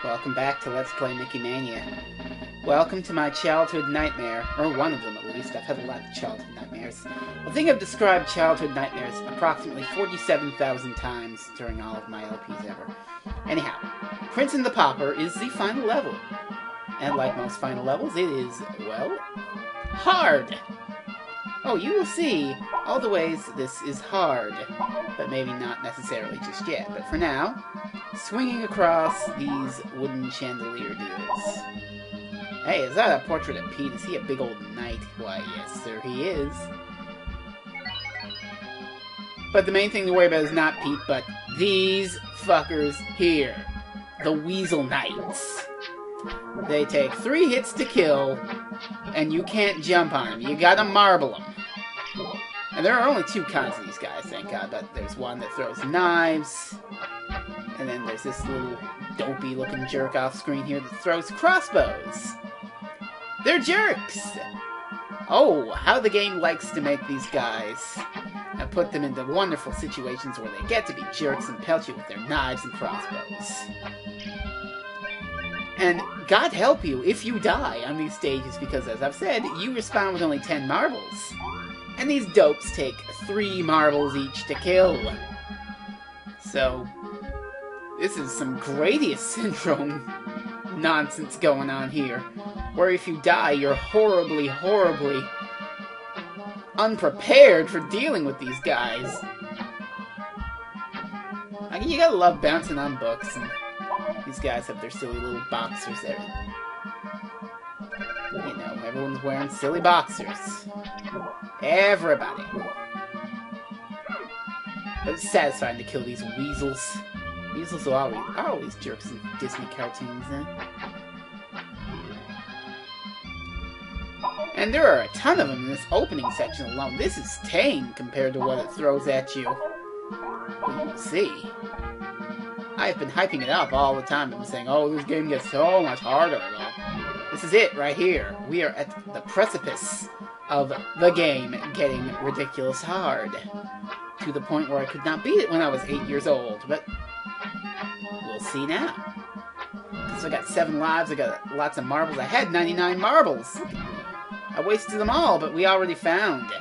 Welcome back to Let's Play Mickey Mania. Welcome to my childhood nightmare, or one of them at least. I've had a lot of childhood nightmares. I think I've described childhood nightmares approximately 47,000 times during all of my LPs ever. Anyhow, Prince and the Pauper is the final level. And like most final levels, it is, well, hard. Oh, you will see all the ways this is hard, but maybe not necessarily just yet. But for now, swinging across these wooden chandelier deals. Hey, is that a portrait of Pete? Is he a big old knight? Why, yes, sir, he is. But the main thing to worry about is not Pete, but these fuckers here. The Weasel Knights. They take 3 hits to kill, and you can't jump on them. You gotta marble them. And there are only 2 kinds of these guys, thank God, but there's one that throws knives, and then there's this little dopey-looking jerk off screen here that throws crossbows. They're jerks! Oh, how the game likes to make these guys and put them into wonderful situations where they get to be jerks and pelt you with their knives and crossbows. And God help you if you die on these stages, because as I've said, you respawn with only 10 marbles. And these dopes take 3 marbles each to kill. So, this is some Gradius Syndrome nonsense going on here. Where if you die, you're horribly, horribly unprepared for dealing with these guys. I mean, you gotta love bouncing on books, and these guys have their silly little boxers there. You know, everyone's wearing silly boxers. Everybody. But it's satisfying to kill these weasels. Weasels are always jerks in Disney cartoons, eh? And there are a ton of them in this opening section alone. This is tame compared to what it throws at you. Well, you'll see. I've been hyping it up all the time. I've been saying, oh, this game gets so much harder. Well, this is it right here. We are at the precipice of the game getting ridiculous hard. To the point where I could not beat it when I was 8 years old. But we'll see now. Because I got 7 lives, I got lots of marbles. I had 99 marbles. I wasted them all, but we already found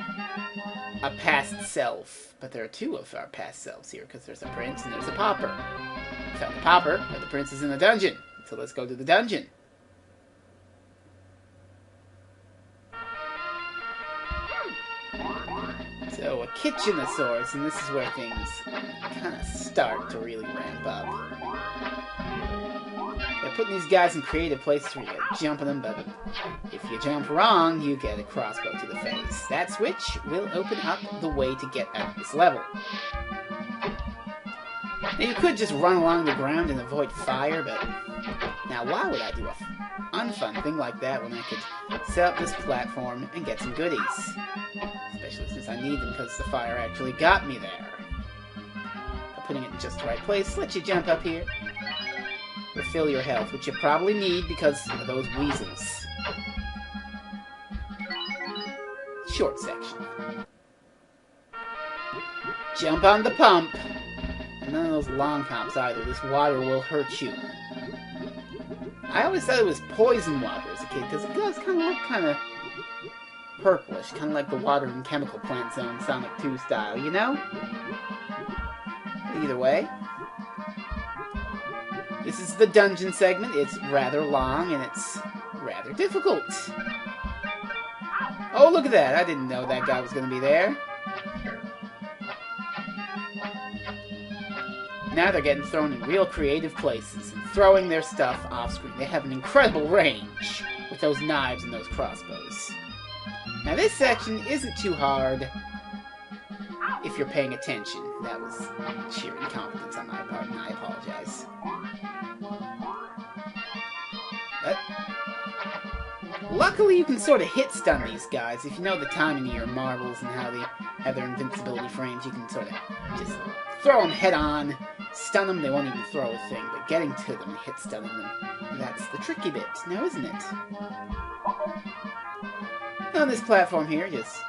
a past self. But there are 2 of our past selves here, because there's a prince and there's a pauper. We found the pauper, but the prince is in the dungeon. So let's go to the dungeon. So, a Kitchenosaurus, and this is where things kind of start to really ramp up. They're putting these guys in creative places where you gotta jump on them, but if you jump wrong, you get a crossbow to the face. That switch will open up the way to get out of this level. Now, you could just run along the ground and avoid fire, but now why would I do a unfun thing like that when I could set up this platform and get some goodies? Especially since I need them because the fire actually got me there. But putting it in just the right place lets you jump up here. Refill your health, which you probably need because of those weasels. Short section. Jump on the pump. And none of those long hops either. This water will hurt you. I always thought it was poison water as a kid, because it does kind of look kind of purplish, kind of like the water in Chemical Plant Zone Sonic 2 style, you know? Either way. This is the dungeon segment. It's rather long, and it's rather difficult. Oh, look at that. I didn't know that guy was going to be there. Now they're getting thrown in real creative places and throwing their stuff off-screen. They have an incredible range with those knives and those crossbows. Now this section isn't too hard if you're paying attention. That was sheer incompetence on my part, and I apologize. But luckily you can sort of hit stun these guys. If you know the timing of your marbles and how they have their invincibility frames, you can sort of just throw them head on, stun them, they won't even throw a thing, but getting to them and hit stunning them, that's the tricky bit, now isn't it? On this platform here, just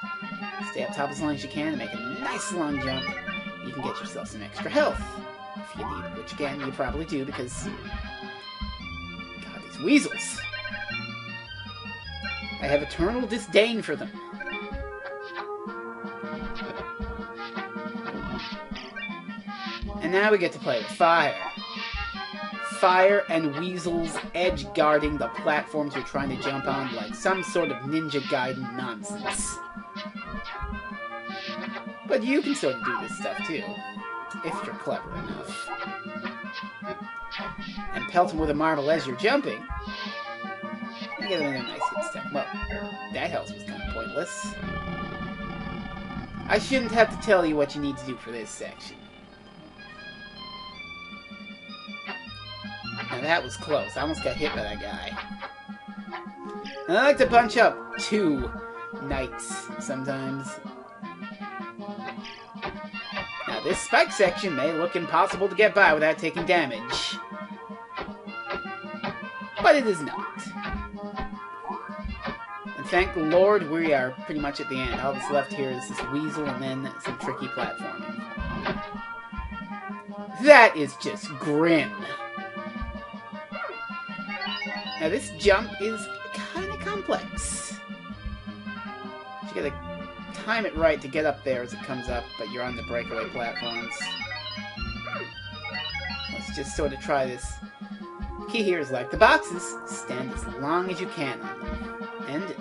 stay up top as long as you can and make a nice long jump. You can get yourself some extra health if you need it, which again, you probably do because These weasels. I have eternal disdain for them. And now we get to play with fire. Fire and weasels edge-guarding the platforms you're trying to jump on like some sort of Ninja Gaiden nonsense. But you can sort of do this stuff too, if you're clever enough. And pelt them with a marble as you're jumping. You get another nice hit step. Well, that health was kind of pointless. I shouldn't have to tell you what you need to do for this section. Now that was close. I almost got hit by that guy. And I like to punch up 2 knights sometimes. Now this spike section may look impossible to get by without taking damage. But it is not. And thank the Lord we are pretty much at the end. All that's left here is this weasel and then some tricky platforming. That is just grim. Now this jump is kind of complex. You gotta time it right to get up there as it comes up, but you're on the breakaway platforms. Let's just sort of try this. Key here is like the boxes, stand as long as you can on them. And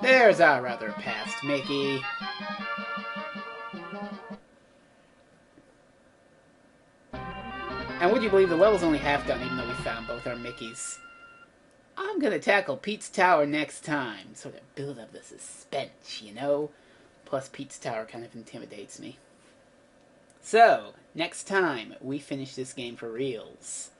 there's our rather past Mickey. And would you believe the level's only half done even though we found both our Mickeys. I'm gonna tackle Pete's Tower next time, sort of build up the suspense, you know? Plus Pete's Tower kind of intimidates me. So, next time we finish this game for reals.